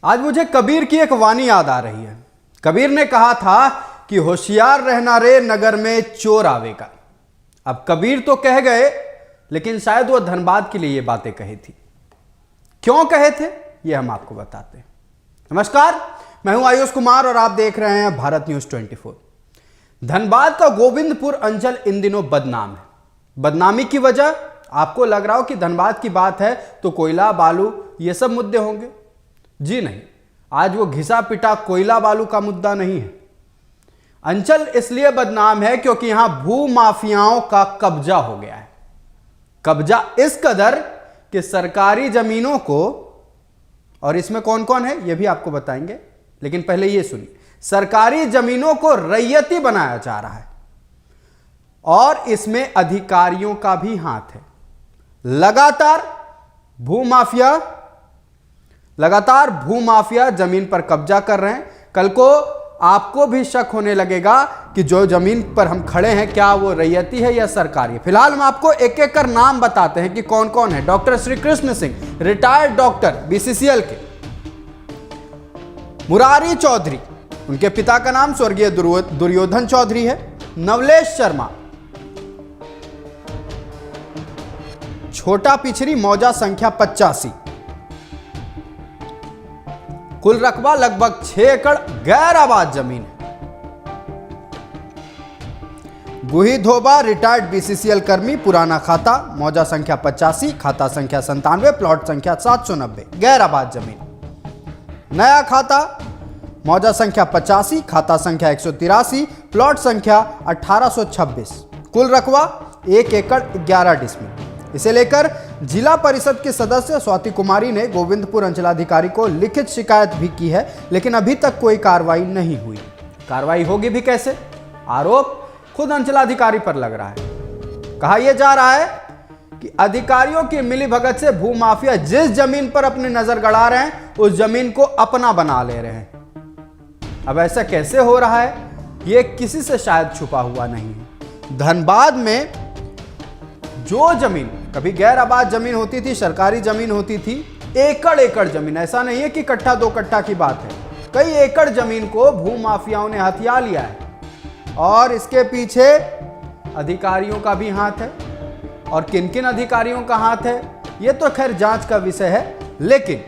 आज मुझे कबीर की एक वाणी याद आ रही है। कबीर ने कहा था कि होशियार रहना रे नगर में चोर आवेगा। अब कबीर तो कह गए, लेकिन शायद वो धनबाद के लिए ये बातें कही थी। क्यों कहे थे ये हम आपको बताते हैं। नमस्कार, मैं हूं आयुष कुमार और आप देख रहे हैं भारत न्यूज 24। धनबाद का गोविंदपुर अंचल इन दिनों बदनाम है। बदनामी की वजह आपको लग रहा हो कि धनबाद की बात है तो कोयला बालू ये सब मुद्दे होंगे। जी नहीं, आज वो घिसा पिटा कोयला बालू का मुद्दा नहीं है। अंचल इसलिए बदनाम है क्योंकि यहां भू माफियाओं का कब्जा हो गया है। कब्जा इस कदर कि सरकारी जमीनों को, और इसमें कौन कौन है ये भी आपको बताएंगे, लेकिन पहले ये सुनिए, सरकारी जमीनों को रैयती बनाया जा रहा है और इसमें अधिकारियों का भी हाथ है। लगातार भूमाफिया जमीन पर कब्जा कर रहे हैं। कल को आपको भी शक होने लगेगा कि जो जमीन पर हम खड़े हैं क्या वो रैयती है या सरकारी। फिलहाल हम आपको एक एक कर नाम बताते हैं कि कौन कौन है। Doctor Shri Krishna Singh, retired doctor BCCL के। मुरारी चौधरी, उनके पिता का नाम स्वर्गीय दुर्योधन चौधरी है। नवलेश शर्मा, छोटा पिछरी, मौजा संख्या 85। कुल रकबा लगभग 6 एकड़ गैर आबाद जमीन है। गुही धोबा, रिटायर्ड बीसीसीएल कर्मी, पुराना खाता, मौजा संख्या 85, खाता संख्या 97, प्लॉट संख्या 790, गैर आबाद जमीन। नया खाता, मौजा संख्या 85, खाता संख्या 183, प्लॉट संख्या 1826, कुल रकबा 1 एकड़ 11 डिसमिल। इसे लेकर जिला परिषद के सदस्य स्वाति कुमारी ने गोविंदपुर अंचलाधिकारी को लिखित शिकायत भी की है, लेकिन अभी तक कोई कार्रवाई नहीं हुई। कार्रवाई होगी भी कैसे? आरोप खुद अंचलाधिकारी पर लग रहा है। कहा यह जा रहा है कि अधिकारियों की मिलीभगत से भूमाफिया जिस जमीन पर अपनी नजर गड़ा रहे हैं उस जमीन को अपना बना ले रहे हैं। अब ऐसा कैसे हो रहा है यह किसी से शायद छुपा हुआ नहीं है। धनबाद में जो जमीन कभी गैर आबाद जमीन होती थी, सरकारी जमीन होती थी, एकड़ एकड़ जमीन, ऐसा नहीं है कि कट्ठा 2 कट्ठा की बात है, कई एकड़ जमीन को भूमाफियाओं ने हथिया लिया है और इसके पीछे अधिकारियों का भी हाथ है। और किन किन अधिकारियों का हाथ है यह तो खैर जांच का विषय है, लेकिन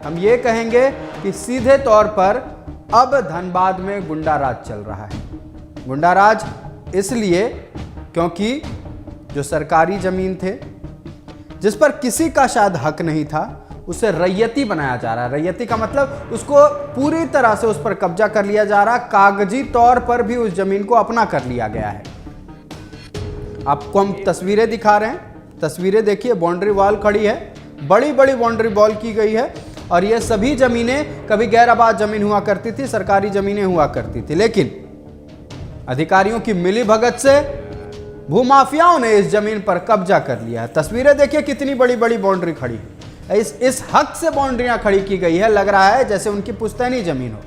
हम ये कहेंगे कि सीधे तौर पर अब धनबाद में गुंडाराज चल रहा है। गुंडाराज इसलिए क्योंकि जो सरकारी जमीन थे जिस पर किसी का शायद हक नहीं था उसे रैयती बनाया जा रहा है। रैयती का मतलब उसको पूरी तरह से उस पर कब्जा कर लिया जा रहा है। कागजी तौर पर भी उस जमीन को अपना कर लिया गया है। आपको हम तस्वीरें दिखा रहे हैं, तस्वीरें देखिए। बाउंड्री वॉल खड़ी है, बड़ी बड़ी बाउंड्री वॉल की गई है और ये सभी जमीनें कभी गैर आबाद जमीन हुआ करती थी, सरकारी जमीनें हुआ करती थी, लेकिन अधिकारियों की मिलीभगत से भूमाफियाओं ने इस जमीन पर कब्जा कर लिया है। तस्वीरें देखिए कितनी बड़ी बड़ी बाउंड्री खड़ी है। इस हक से बाउंड्रियां खड़ी की गई है, लग रहा है जैसे उनकी पुश्तैनी जमीन हो।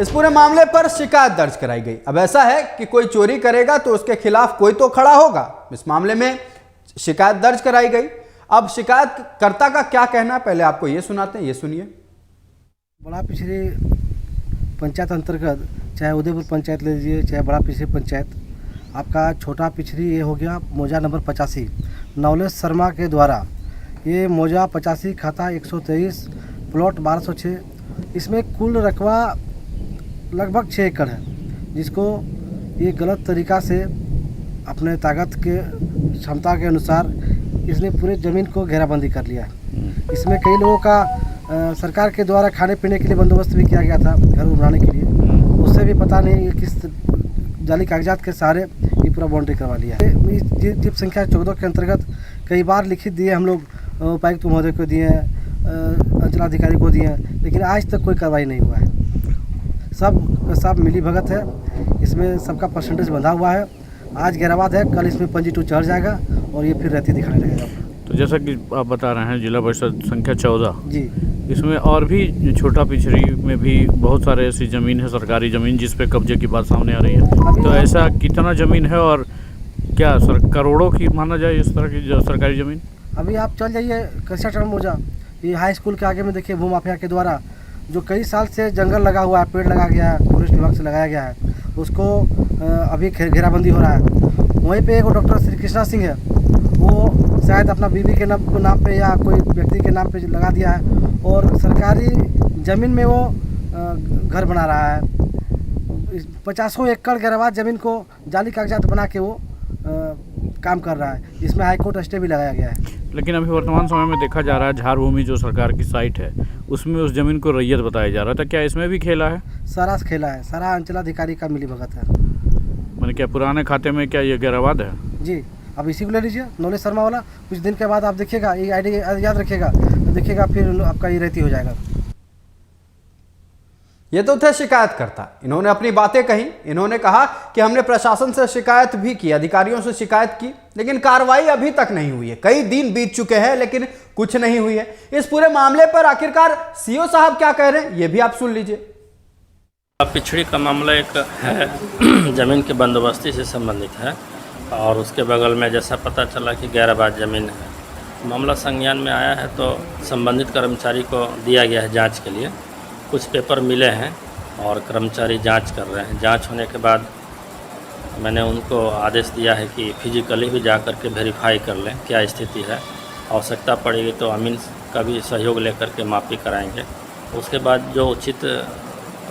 इस पूरे मामले पर शिकायत दर्ज कराई गई। अब ऐसा है कि कोई चोरी करेगा तो उसके खिलाफ कोई तो खड़ा होगा। इस मामले में शिकायत दर्ज कराई गई। अब शिकायतकर्ता का क्या कहना है पहले आपको ये सुनाते हैं, ये सुनिए। बड़ा पिछड़ी पंचायत अंतर्गत, चाहे उदयपुर पंचायत ले लीजिए चाहे बड़ा पिछड़ी पंचायत, आपका छोटा पिछड़ी ये हो गया मौजा नंबर 85 नवलेश शर्मा के द्वारा। ये मौजा 85 खाता 123 प्लॉट 1206। इसमें कुल रकबा लगभग 6 एकड़ है, जिसको ये गलत तरीका से अपने ताकत के क्षमता के अनुसार इसने पूरे ज़मीन को घेराबंदी कर लिया है। इसमें कई लोगों का सरकार के द्वारा खाने पीने के लिए बंदोबस्त भी किया गया था, घर बनाने के लिए। उससे भी पता नहीं किस जाली कागजात के सहारे ये पूरा बाउंड्री करवा लिया है। टिप संख्या 14 के अंतर्गत कई बार लिखित दिए हम लोग, उपायुक्त महोदय को दिए हैं, अंचलाधिकारी को दिए हैं, लेकिन आज तक कोई कार्रवाई नहीं हुआ है। सब मिली भगत है, इसमें सबका परसेंटेज बंधा हुआ है। आज गैराबाद है, कल इसमें पंजी 2 चढ़ जाएगा और ये फिर रहती दिखाने लगेगा। तो जैसा कि आप बता रहे हैं जिला परिषद संख्या 14 जी इसमें और भी छोटा पिछड़ी में भी बहुत सारे ऐसी ज़मीन है, सरकारी ज़मीन, जिस पे कब्जे की बात सामने आ रही है। तो ऐसा कितना ज़मीन है और क्या करोड़ों की माना जाए इस तरह की सरकारी ज़मीन? अभी आप चल जाइए कस्या टर्म मोजा, ये हाई स्कूल के आगे में देखिए, भू माफिया के द्वारा जो कई साल से जंगल लगा हुआ है, पेड़ लगा गया है, फॉरेस्ट विभाग से लगाया गया है, उसको अभी घेराबंदी हो रहा है। वहीं पे एक डॉक्टर श्री कृष्णा सिंह है, वो शायद अपना बीवी के नाम पे या कोई व्यक्ति के नाम पे लगा दिया है और सरकारी ज़मीन में वो घर बना रहा है। 50 एकड़ गैरवाज ज़मीन को जाली कागजात बना के वो काम कर रहा है, जिसमें हाईकोर्ट स्टे भी लगाया गया है। लेकिन अभी वर्तमान समय में देखा जा रहा है, झार भूमि जो सरकार की साइट है उसमें उस ज़मीन को रैयत बताया जा रहा था। क्या इसमें भी खेला है? सारा खेला है, सारा अंचलाधिकारी का मिली भगत है। मैंने क्या पुराने खाते में क्या ये गैरवाद है? जी, अब इसी को ले लीजिए, नॉलेज शर्मा वाला। कुछ दिन के बाद आप देखिएगा, ये आईडी याद रखिएगा, तो देखिएगा फिर आपका ये रहती हो जाएगा। ये तो थे शिकायतकर्ता, इन्होंने अपनी बातें कही। इन्होंने कहा कि हमने प्रशासन से शिकायत भी की, अधिकारियों से शिकायत की, लेकिन कार्रवाई अभी तक नहीं हुई है। कई दिन बीत चुके हैं लेकिन कुछ नहीं हुई है। इस पूरे मामले पर आखिरकार सीओ साहब क्या कह रहे हैं, ये भी आप सुन लीजिए। पिछड़ी का मामला एक है, ज़मीन के बंदोबस्ती से संबंधित है और उसके बगल में जैसा पता चला कि गैरबाज ज़मीन है। मामला संज्ञान में आया है तो संबंधित कर्मचारी को दिया गया है जांच के लिए। कुछ पेपर मिले हैं और कर्मचारी जांच कर रहे हैं। जांच होने के बाद मैंने उनको आदेश दिया है कि फिजिकली भी जा कर के वेरीफाई कर लें क्या स्थिति है। आवश्यकता पड़ेगी तो अमीन का भी सहयोग लेकर के मापी कराएंगे। उसके बाद जो उचित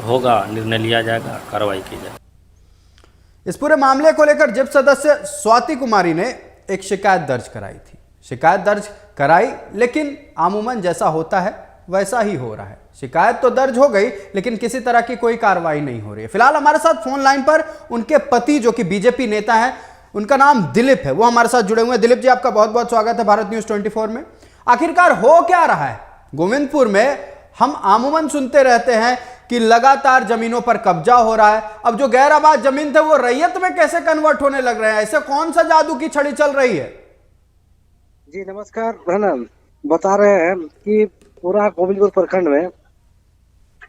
होगा निर्णय लिया जाएगा, कार्रवाई की जाए। इस पूरे मामले को लेकर जिप सदस्य स्वाति कुमारी ने एक शिकायत दर्ज कराई थी। शिकायत दर्ज कराई, लेकिन आमूमन जैसा होता है वैसा ही हो रहा है। शिकायत तो दर्ज हो गई लेकिन किसी तरह की कोई कार्रवाई नहीं हो रही है। फिलहाल हमारे साथ फोन लाइन पर उनके पति, जो कि बीजेपी नेता हैं, उनका नाम दिलीप है, वो हमारे साथ जुड़े हुए हैं। दिलीप जी, आपका बहुत बहुत स्वागत है भारत न्यूज 24 में। आखिरकार हो क्या रहा है गोविंदपुर में? हम आमूमन सुनते रहते हैं कि लगातार जमीनों पर कब्जा हो रहा है। अब जो गैर आबाद जमीन थे वो रैयत में कैसे कन्वर्ट होने लग रहे हैं? ऐसे कौन सा जादू की छड़ी चल रही है? जी नमस्कार प्रणाम। बता रहे हैं कि पूरा गोविंदपुर प्रखंड में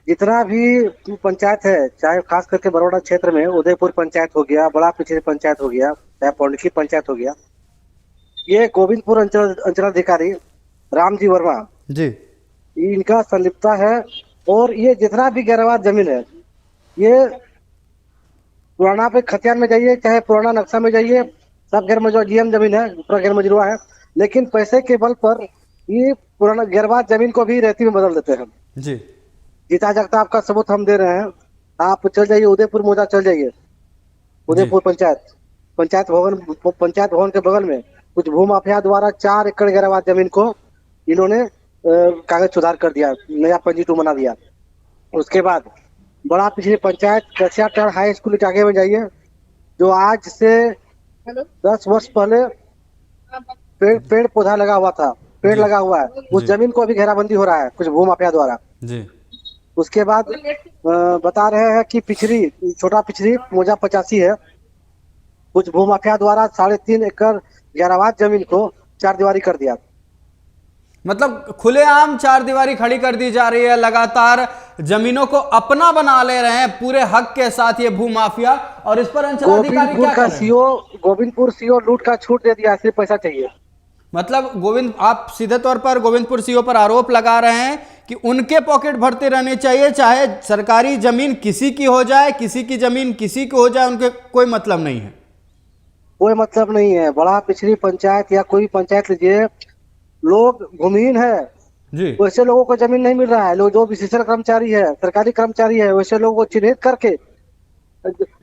जितना भी पंचायत है, चाहे खास करके बड़ौदा क्षेत्र में उदयपुर पंचायत हो गया, बड़ा पिछड़ी पंचायत हो गया, चाहे पौंडकी पंचायत हो गया, ये गोविंदपुर अंचलाधिकारी रामजी वर्मा जी, इनका संलिप्तता है। और ये जितना भी गैरवाद जमीन है, ये पुराना पे खतियान में जाइए, चाहे पुराना नक्शा में जाइए, सब गैर मजरूआ जीएम जमीन है, पूरा गैर मजरूआ है। लेकिन पैसे के बल पर ये पुराना गैरवाद जमीन को भी रेती में बदल देते हैं। जी, जीता जागता आपका सबूत हम दे रहे हैं। आप चल जाइए उदयपुर मोजा, चल जाइए उदयपुर पंचायत भवन के बगल में कुछ भू माफिया द्वारा 4 एकड़ गैरवाद जमीन को इन्होंने कागज सुधार कर दिया, नया पंजी 2 बना दिया। उसके बाद बड़ा पिछड़ी पंचायत कसियाटाड़ हाई स्कूल के आगे में जाइए, जो आज से 10 वर्ष पहले पेड़ पौधा लगा हुआ था, पेड़ लगा हुआ है, उस जमीन को अभी घेराबंदी हो रहा है कुछ भू माफिया द्वारा जी। उसके बाद बता रहे हैं कि पिछड़ी, छोटा पिछड़ी मोजा 85 है, कुछ भू माफिया द्वारा 3.5 एकड़ गैरवाद जमीन को 4 दीवारी कर दिया। मतलब खुलेआम 4 दीवारी खड़ी कर दी जा रही है, लगातार जमीनों को अपना बना ले रहे हैं पूरे हक के साथ ये भू माफिया। और इस पर अंचलाधिकारी क्या कर रहे हैं? गोविंदपुर सीओ लूट का छूट दे दिया, सिर्फ पैसा चाहिए। मतलब आप सीधे तौर पर गोविंदपुर सीओ पर आरोप लगा रहे हैं कि उनके पॉकेट भरते रहने चाहिए, चाहे सरकारी जमीन किसी की हो जाए, किसी की जमीन किसी की हो जाए, उनके कोई मतलब नहीं है। कोई मतलब नहीं है। बड़ा पिछड़ी पंचायत या कोई पंचायत लीजिए, लोग भूमिहीन है जी, वैसे लोगों को जमीन नहीं मिल रहा है। लोग जो विशेषण कर्मचारी है, सरकारी कर्मचारी है, वैसे लोगों को चिन्हित करके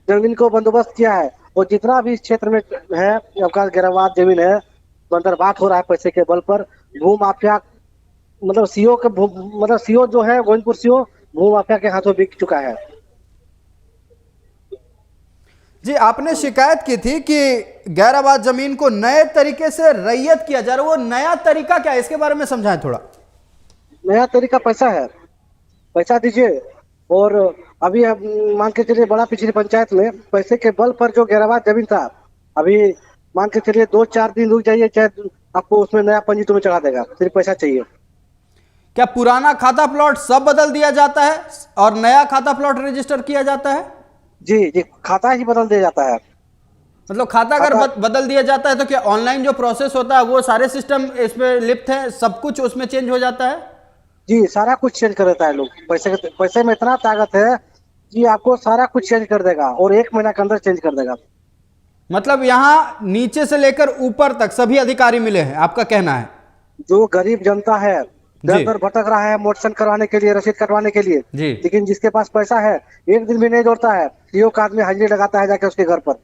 जमीन को बंदोबस्त किया है। और जितना भी इस क्षेत्र में है आपका गैरवाद जमीन है, तो अंतर्बात हो रहा है पैसे के बल पर। भू माफिया मतलब सीओ जो है गोविंदपुर सीओ भू माफिया के हाथों बिक चुका है। जी, आपने शिकायत की थी कि गैर आबाद जमीन को नए तरीके से रैयत किया जा रहा है, वो नया तरीका क्या है, इसके बारे में समझाएं थोड़ा। नया तरीका पैसा है, पैसा दीजिए। और अभी आप मान के चलिए बड़ा पिछड़ी पंचायत में पैसे के बल पर जो गैरवाद जमीन था, अभी मान के चलिए 2-4 दिन रुक जाइए, चाहे आपको उसमें नया पंजी तुम्हें चढ़ा देगा, सिर्फ पैसा चाहिए। क्या पुराना खाता प्लॉट सब बदल दिया जाता है और नया खाता प्लॉट रजिस्टर किया जाता है? जी जी, खाता ही बदल दिया जाता है। मतलब खाता अगर बदल दिया जाता है तो क्या ऑनलाइन जो प्रोसेस होता है वो सारे सिस्टम इसमें लिप्त है, सब कुछ उसमें चेंज हो जाता है? जी, सारा कुछ चेंज कर देता है लोग। पैसे में इतना ताकत है कि आपको सारा कुछ चेंज कर देगा और 1 महीना के अंदर चेंज कर देगा। मतलब यहाँ नीचे से लेकर ऊपर तक सभी अधिकारी मिले हैं, आपका कहना है? जो गरीब जनता है, जी। दर दर भटक रहा है मोटेशन करवाने के लिए, रसीद कटवाने के लिए, जी। लेकिन जिसके पास पैसा है एक दिन भी नहीं जोड़ता है, सीओ का आदमी हाजिरी लगाता है जाके उसके घर पर,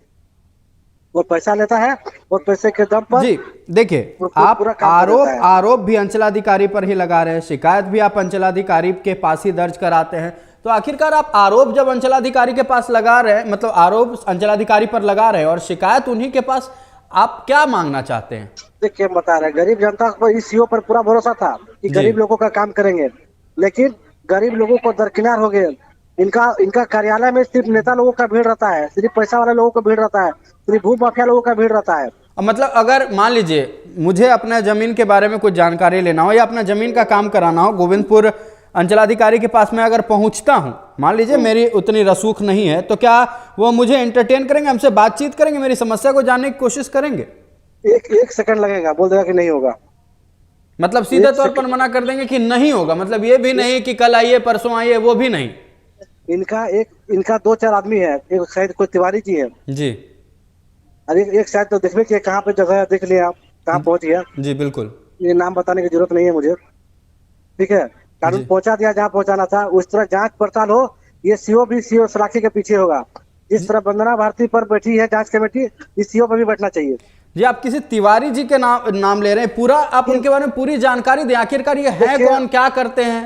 और पैसा लेता है और पैसे के दम पर। जी देखिए, आप पूरा काम कर देता है। आरोप भी अंचलाधिकारी पर ही लगा रहे हैं, शिकायत भी आप अंचलाधिकारी के पास ही दर्ज कराते हैं, तो आखिरकार आप आरोप जब अंचलाधिकारी के पास लगा रहे हैं, मतलब आरोप अंचलाधिकारी पर लगा रहे हैं और शिकायत उन्हीं के पास, आप क्या मांगना चाहते हैं? देखिए, बता रहे गरीब जनता को इस सीओ पर पूरा भरोसा था कि गरीब लोगों का काम करेंगे, लेकिन गरीब लोगों को दरकिनार हो गए। इनका कार्यालय में सिर्फ नेता लोगों का भीड़ रहता है, सिर्फ पैसा वाले लोगों का भीड़ रहता है, सिर्फ भू माफिया लोगों का भीड़ रहता है। मतलब अगर मान लीजिए मुझे अपना जमीन के बारे में कुछ जानकारी लेना हो या अपना जमीन का काम कराना हो, गोविंदपुर अंचलाधिकारी के पास मैं अगर पहुंचता हूं, मान लीजिए मेरी उतनी रसूख नहीं है, तो क्या वो मुझे एंटरटेन करेंगे, हमसे बातचीत करेंगे, मेरी समस्या को जानने की कोशिश करेंगे? एक सेकंड लगेगा, बोल देगा कि नहीं होगा। मतलब सीधे तौर पर मना कर देंगे कि नहीं होगा? मतलब ये भी नहीं कि कल आइए परसों आइए, वो भी नहीं? इनका 2-4 आदमी है, एक शायद कोई तिवारी जी है जी, और एक शायद तो देखने के कहाँ पे जगह है, देख लिया आप कहाँ पहुंच गया। जी बिल्कुल, ये नाम बताने की जरूरत नहीं है मुझे, ठीक है। कानून पहुंचा दिया जहाँ पहुंचाना था, उस तरह जांच पड़ताल हो। ये सीओ भी सीओ सलाखी के पीछे होगा। जिस तरह वंदना भारती पर बैठी है जांच कमेटी, इस सीओ पर भी बैठना चाहिए। जी आप किसी तिवारी जी के नाम ले रहे हैं, पूरा आप उनके बारे में पूरी जानकारी दें, आखिरकार ये है कौन, क्या करते हैं?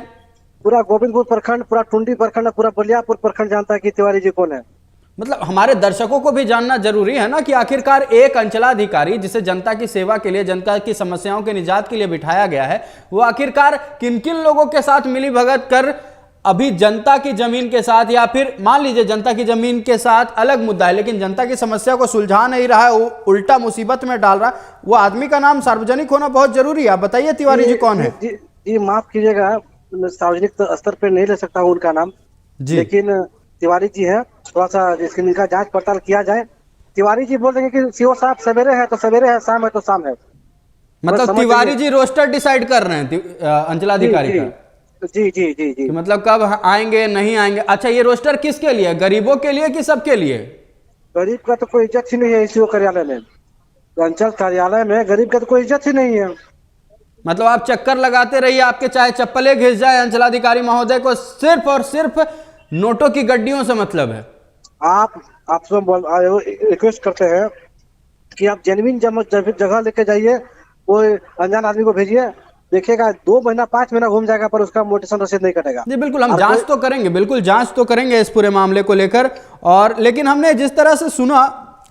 पूरा गोविंदपुर प्रखंड, पूरा टुंडी प्रखंड, पूरा बलियापुर प्रखंड जानता है कि तिवारी जी कौन है। मतलब हमारे दर्शकों को भी जानना जरूरी है ना कि आखिरकार एक अंचलाधिकारी जिसे जनता की सेवा के लिए, जनता की समस्याओं के निजात के लिए बिठाया गया है, वो आखिरकार किन किन लोगों के साथ मिली भगत कर अभी जनता की जमीन के साथ, या फिर मान लीजिए जनता की जमीन के साथ अलग मुद्दा है लेकिन जनता की समस्या को सुलझा नहीं रहा है, वो उल्टा मुसीबत में डाल रहा है, वो आदमी का नाम सार्वजनिक होना बहुत जरूरी है। आप बताइए तिवारी जी कौन है? जी माफ कीजिएगा, सार्वजनिक स्तर पे नहीं ले सकता हूँ उनका नाम जी, लेकिन तिवारी जी है। थोड़ा सा इनका जांच पड़ताल किया जाए। तिवारी जी बोल देंगे कि सीओ साहब सवेरे है तो सवेरे है, शाम है तो शाम है। मतलब तिवारी जी रोस्टर डिसाइड कर रहे हैं अंचलाधिकारी का? जी जी जी जी, मतलब कब आएंगे नहीं आएंगे। अच्छा, ये रोस्टर किसके लिए, गरीबों के लिए कि सबके लिए? गरीब का तो कोई इज्जत ही नहीं है सीओ कार्यालय में, अंचल कार्यालय में गरीब का तो कोई इज्जत ही नहीं है। मतलब आप चक्कर लगाते रहिए, आपके चाहे चप्पलें घिस जाए, अंचलाधिकारी महोदय को सिर्फ और सिर्फ नोटों की गड्डियों से मतलब है। आपसे रिक्वेस्ट करते हैं कि आप जेन्युइन जगह लेके जाइए, कोई अनजान आदमी को भेजिए, देखिएगा 2 महीना 5 महीना घूम जाएगा पर उसका मोटेशन रसीद नहीं कटेगा। जी बिल्कुल, हम जांच तो करेंगे, बिल्कुल जांच तो करेंगे इस पूरे मामले को लेकर। और लेकिन हमने जिस तरह से सुना,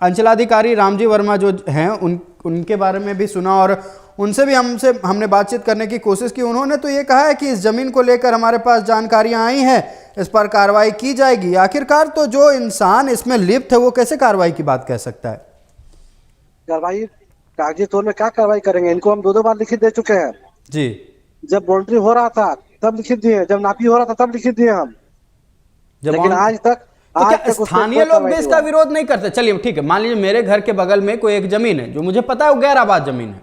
अंचलाधिकारी रामजी वर्मा जो हैं उनके बारे में भी सुना और उनसे भी हमने बातचीत करने की कोशिश की। उन्होंने तो ये कहा है कि इस जमीन को लेकर हमारे पास जानकारियां आई हैं, इस पर कार्रवाई की जाएगी। आखिरकार तो जो इंसान इसमें लिप्त है वो कैसे कार्रवाई की बात कह सकता है? कार्रवाई कागजी तौर में क्या कार्रवाई करेंगे? इनको हम 2 बार लिखित दे चुके हैं जी। जब बाउंड्री हो रहा था तब लिखित दिए, जब नापी हो रहा था तब लिखित दिए हम, लेकिन आज तक तो क्या स्थानीय लोग भी इसका विरोध नहीं करते? चलिए ठीक है, मान लीजिए मेरे घर के बगल में कोई एक जमीन है जो मुझे पता है वो गैर आबाद जमीन है,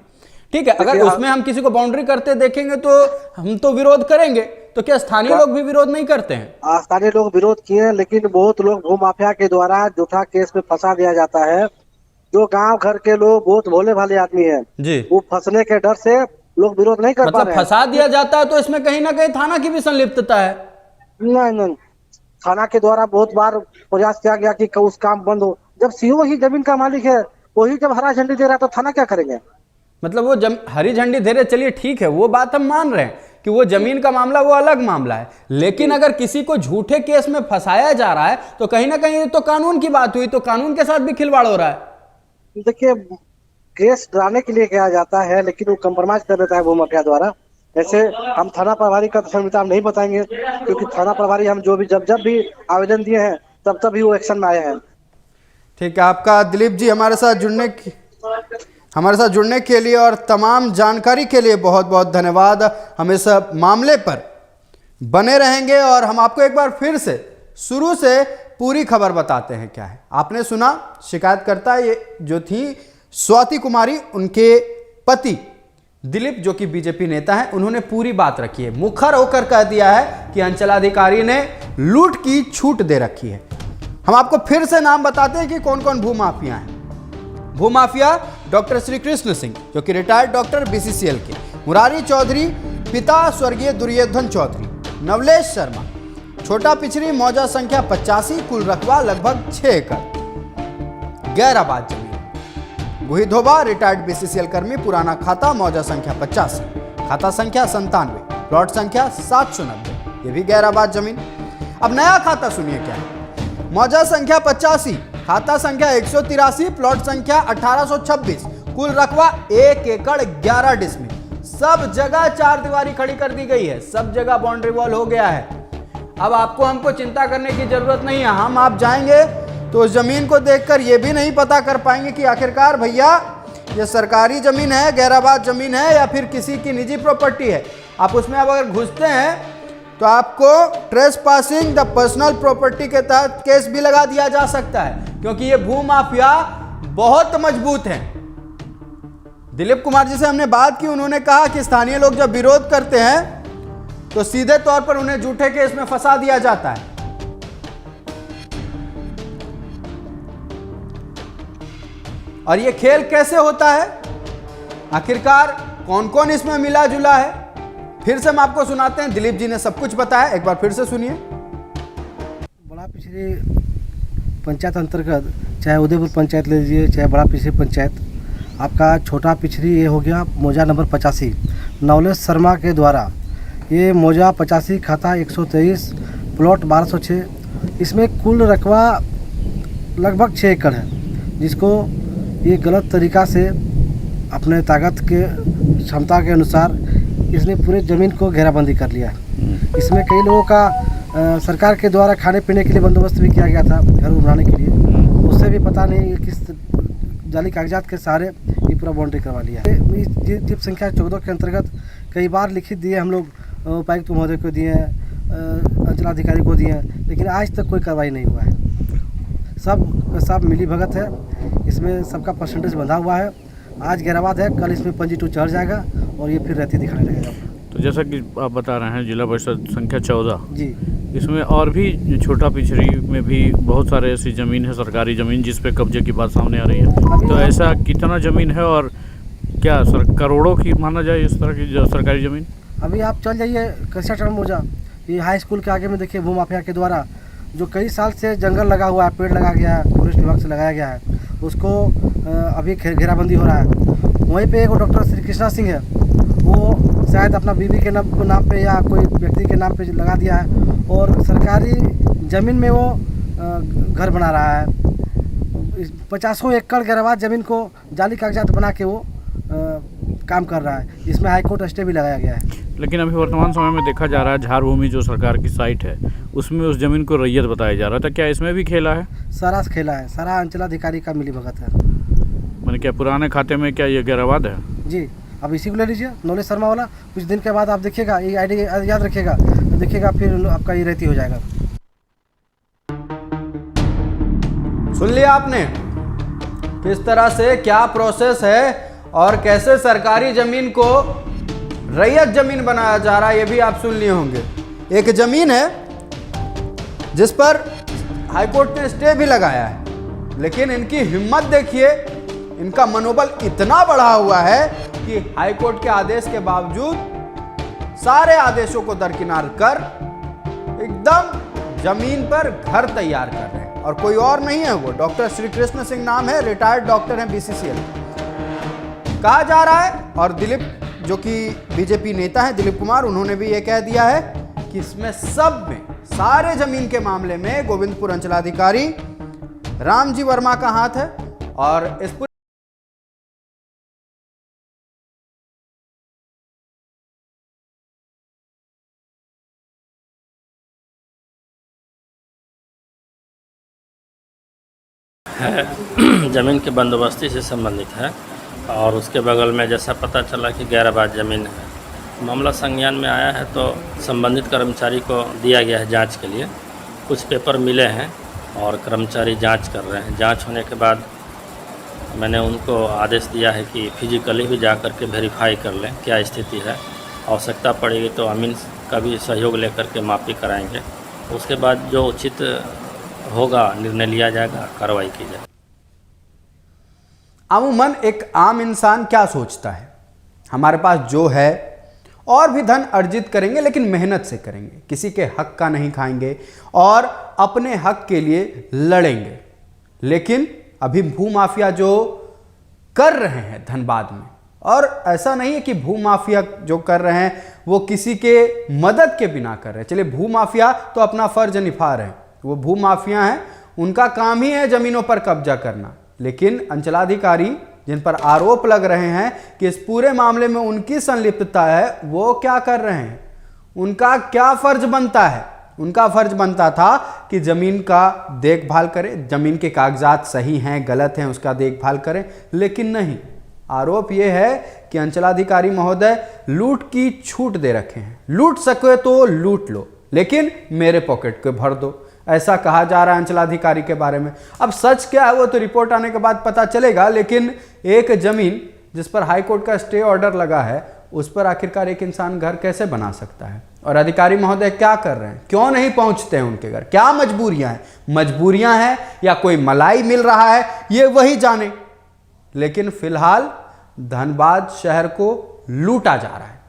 ठीक है, अगर उसमें हम किसी को बाउंड्री करते देखेंगे तो हम तो विरोध करेंगे, तो क्या स्थानीय लोग भी विरोध नहीं करते हैं? स्थानीय लोग विरोध किए हैं, लेकिन बहुत लोग भू माफिया के द्वारा झूठा केस में फंसा दिया जाता है। जो गांव घर के लोग बहुत भोले भाले आदमी हैं जी, वो फंसने के डर से लोग विरोध नहीं कर पा रहे हैं। फंसा दिया जाता है तो इसमें कहीं ना कहीं थाना की भी संलिप्तता है? नहीं, थाना के द्वारा बहुत बार प्रयास किया गया कि उस काम बंद हो। जब सीओ ही जमीन का मालिक है, वही जब हरा झंडी दे रहा है तो थाना क्या करेंगे? मतलब वो हरी झंडी दे रहे, चलिए ठीक है, वो बात हम मान रहे हैं कि वो जमीन का मामला वो अलग मामला है, लेकिन अगर किसी को झूठे केस में फंसाया जा रहा है तो कहीं ना कहीं तो कानून की बात हुई, तो कानून के साथ भी खिलवाड़ हो रहा है। देखिए, केस डराने के लिए किया जाता है, लेकिन वो कंप्रोमाइज कर देता है भू माफिया द्वारा। ऐसे हम थाना प्रभारी का संविधान नहीं बताएंगे, क्योंकि थाना प्रभारी हम जो भी जब भी आवेदन दिए हैं तब ही वो एक्शन में आए हैं। ठीक है, आपका दिलीप जी हमारे साथ जुड़ने की हमारे साथ जुड़ने के लिए और तमाम जानकारी के लिए बहुत बहुत धन्यवाद। हम इस मामले पर बने रहेंगे और हम आपको एक बार फिर से शुरू से पूरी खबर बताते हैं क्या है। आपने सुना शिकायतकर्ता ये जो थी स्वाति कुमारी, उनके पति दिलीप जो कि बीजेपी नेता हैं, उन्होंने पूरी बात रखी है। मुखर होकर कह दिया है कि अंचलाधिकारी ने लूट की छूट दे रखी है। हम आपको फिर से नाम बताते हैं कि कौन कौन भूमाफिया हैं। भूमाफिया डॉक्टर श्री कृष्ण सिंह जो कि रिटायर्ड डॉक्टर बीसीसीएल के, मुरारी चौधरी पिता स्वर्गीय दुर्योधन चौधरी, नवलेश शर्मा, छोटा पिछरी मौजा संख्या 85, कुल रकबा लगभग 6 एकड़, गैर आबाद जमीन, गुहिधोबा रिटायर्ड बीसीसीएल कर्मी, पुराना खाता मौजा संख्या 85, खाता संख्या 97, प्लॉट संख्या 790, ये भी गैर आबाद जमीन। अब नया खाता सुनिए क्या है। मौजा संख्या 85, खाता संख्या 183, प्लॉट संख्या 1826, कुल रकबा 1 एकड़ 11 डिसमिल। सब जगह 4 दीवारी खड़ी कर दी गई है, सब जगह बाउंड्री वॉल हो गया है। अब आपको हमको चिंता करने की जरूरत नहीं है। हम आप जाएंगे तो उस जमीन को देखकर ये भी नहीं पता कर पाएंगे कि आखिरकार भैया ये सरकारी जमीन है, गैराबाद जमीन है या फिर किसी की निजी प्रॉपर्टी है। आप उसमें अब अगर घुसते हैं तो आपको ट्रेसपासिंग द पर्सनल प्रॉपर्टी के तहत केस भी लगा दिया जा सकता है, क्योंकि ये भूमाफिया बहुत मजबूत हैं। दिलीप कुमार जी से हमने बात की, उन्होंने कहा कि स्थानीय लोग जब विरोध करते हैं तो सीधे तौर पर उन्हें झूठे केस में फंसा दिया जाता है। और ये खेल कैसे होता है, आखिरकार कौन कौन इसमें मिला जुला है, फिर से हम आपको सुनाते हैं। दिलीप जी ने सब कुछ बताया, एक बार फिर से सुनिए। बड़ा पिछड़ी पंचायत अंतर्गत, चाहे उदयपुर पंचायत ले लीजिए, चाहे बड़ा पिछड़ी पंचायत, आपका छोटा पिछड़ी ये हो गया मौजा नंबर 85, नवलेश शर्मा के द्वारा। ये मौजा 85, खाता 123, प्लॉट 1206। इसमें कुल रकबा लगभग 6 एकड़ है, जिसको ये गलत तरीका से अपने ताकत के क्षमता के अनुसार इसने पूरे ज़मीन को घेराबंदी कर लिया है। इसमें कई लोगों का सरकार के द्वारा खाने पीने के लिए बंदोबस्त भी किया गया था, घर बनाने के लिए। उससे भी पता नहीं किस जाली कागजात के सहारे ये पूरा बाउंड्री करवा लिया है। जीप संख्या 14 के अंतर्गत कई बार लिखित दिए हम लोग, उपायुक्त महोदय को दिए हैं, अंचलाधिकारी को दिए हैं, लेकिन आज तक कोई कार्रवाई नहीं हुआ है। सब मिली भगत है, इसमें सबका परसेंटेज बंधा हुआ है। आज गैराबाद है, कल इसमें पंजी 2 चढ़ जाएगा और ये फिर रहती दिखाने लगेगा। तो जैसा कि आप बता रहे हैं जिला परिषद संख्या 14 जी, इसमें और भी छोटा पिछड़ी में भी बहुत सारे ऐसी ज़मीन है, सरकारी ज़मीन, जिस पे कब्जे की बात सामने आ रही है। तो ऐसा कितना ज़मीन है और क्या करोड़ों की माना जाए इस तरह की सरकारी ज़मीन? अभी आप चल जाइए कसराटन मौजा, ये हाई स्कूल के आगे में देखिए, भूमाफिया के द्वारा जो कई साल से जंगल लगा हुआ है, पेड़ लगा गया है, फॉरेस्ट विभाग से लगाया गया है, उसको अभी घेराबंदी हो रहा है। वहीं पे एक डॉक्टर श्री कृष्णा सिंह है, वो शायद अपना बीवी के नाम पे या कोई व्यक्ति के नाम पे लगा दिया है और सरकारी ज़मीन में वो घर बना रहा है। 50 एकड़ गैराबाद ज़मीन को जाली कागजात बना के वो काम कर रहा है, जिसमें हाईकोर्ट स्टे भी लगाया गया है। लेकिन अभी वर्तमान समय में देखा जा रहा है झार भूमि जो सरकार की साइट है उसमें उस जमीन को रैयत बताया जा रहा था। क्या इसमें भी खेला है? सारा खेला है, सारा अंचलाधिकारी का मिली भगत है। मैंने क्या पुराने खाते में क्या ये गैराबाद है? जी, अब इसी को ले लीजिए, नवलेश शर्मा वाला। कुछ दिन के बाद आप देखिएगा, ये आईडी याद रखिएगा, तो देखिएगा फिर आपका ये रहती हो जाएगा। सुन लिया आपने किस तरह से क्या प्रोसेस है और कैसे सरकारी जमीन को रैयत जमीन बनाया जा रहा है, ये भी आप सुन लिए होंगे। एक जमीन है जिस पर हाईकोर्ट ने स्टे भी लगाया है, लेकिन इनकी हिम्मत देखिए, इनका मनोबल इतना बढ़ा हुआ है कि हाईकोर्ट के आदेश के बावजूद सारे आदेशों को दरकिनार कर एकदम जमीन पर घर तैयार कर रहे हैं। और कोई और नहीं है, वो डॉक्टर श्री कृष्ण सिंह नाम है, रिटायर्ड डॉक्टर हैं बीसीसीएल कहा जा रहा है। और दिलीप जो कि बीजेपी नेता हैं, दिलीप कुमार, उन्होंने भी ये कह दिया है कि इसमें सब में सारे जमीन के मामले में गोविंदपुर अंचलाधिकारी रामजी वर्मा का हाथ है। और इस है ज़मीन के बंदोबस्ती से संबंधित है और उसके बगल में जैसा पता चला कि गैरबाज ज़मीन है। मामला संज्ञान में आया है तो संबंधित कर्मचारी को दिया गया है जांच के लिए। कुछ पेपर मिले हैं और कर्मचारी जांच कर रहे हैं। जांच होने के बाद मैंने उनको आदेश दिया है कि फिजिकली भी जा कर के वेरीफाई कर लें क्या स्थिति है। आवश्यकता पड़ेगी तो अमीन का भी सहयोग लेकर के मापी कराएंगे। उसके बाद जो उचित होगा निर्णय लिया जाएगा, कार्रवाई की जाएगी। अमूमन एक आम इंसान क्या सोचता है, हमारे पास जो है और भी धन अर्जित करेंगे लेकिन मेहनत से करेंगे, किसी के हक का नहीं खाएंगे और अपने हक के लिए लड़ेंगे। लेकिन अभी भूमाफिया जो कर रहे हैं धनबाद में, और ऐसा नहीं है कि भूमाफिया जो कर रहे हैं वो किसी के मदद के बिना कर रहे हैं। चलिए, भूमाफिया तो अपना फर्ज निभा रहे हैं, वो भूमाफिया हैं, उनका काम ही है जमीनों पर कब्जा करना। लेकिन अंचलाधिकारी जिन पर आरोप लग रहे हैं कि इस पूरे मामले में उनकी संलिप्तता है, वो क्या कर रहे हैं, उनका क्या फर्ज बनता है? उनका फर्ज बनता था कि जमीन का देखभाल करें, जमीन के कागजात सही हैं गलत हैं उसका देखभाल करें। लेकिन नहीं, आरोप यह है कि अंचलाधिकारी महोदय लूट की छूट दे रखे हैं। लूट सके तो लूट लो, लेकिन मेरे पॉकेट को भर दो, ऐसा कहा जा रहा है अंचलाधिकारी के बारे में। अब सच क्या है वो तो रिपोर्ट आने के बाद पता चलेगा। लेकिन एक जमीन जिस पर हाईकोर्ट का स्टे ऑर्डर लगा है, उस पर आखिरकार एक इंसान घर कैसे बना सकता है? और अधिकारी महोदय क्या कर रहे हैं, क्यों नहीं पहुंचते हैं उनके घर? क्या मजबूरियां हैं? मजबूरियां हैं या कोई मलाई मिल रहा है, ये वही जाने। लेकिन फिलहाल धनबाद शहर को लूटा जा रहा है,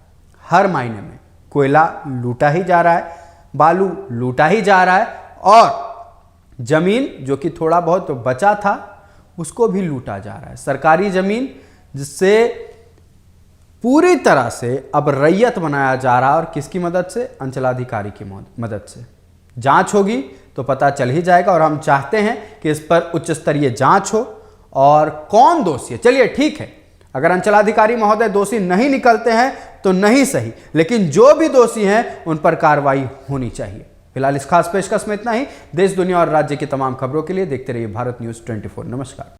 हर मायने में। कोयला लूटा ही जा रहा है, बालू लूटा ही जा रहा है, और जमीन जो कि थोड़ा बहुत बचा था उसको भी लूटा जा रहा है। सरकारी जमीन जिससे पूरी तरह से अब रैयत बनाया जा रहा है, और किसकी मदद से? अंचलाधिकारी की मदद से। जांच होगी तो पता चल ही जाएगा, और हम चाहते हैं कि इस पर उच्च स्तरीय जांच हो और कौन दोषी है। चलिए ठीक है, अगर अंचलाधिकारी महोदय दोषी नहीं निकलते हैं तो नहीं सही, लेकिन जो भी दोषी हैं उन पर कार्रवाई होनी चाहिए। फिलहाल इस खास पेशकश में इतना ही। देश, दुनिया और राज्य की तमाम खबरों के लिए देखते रहिए भारत न्यूज़ 24। नमस्कार।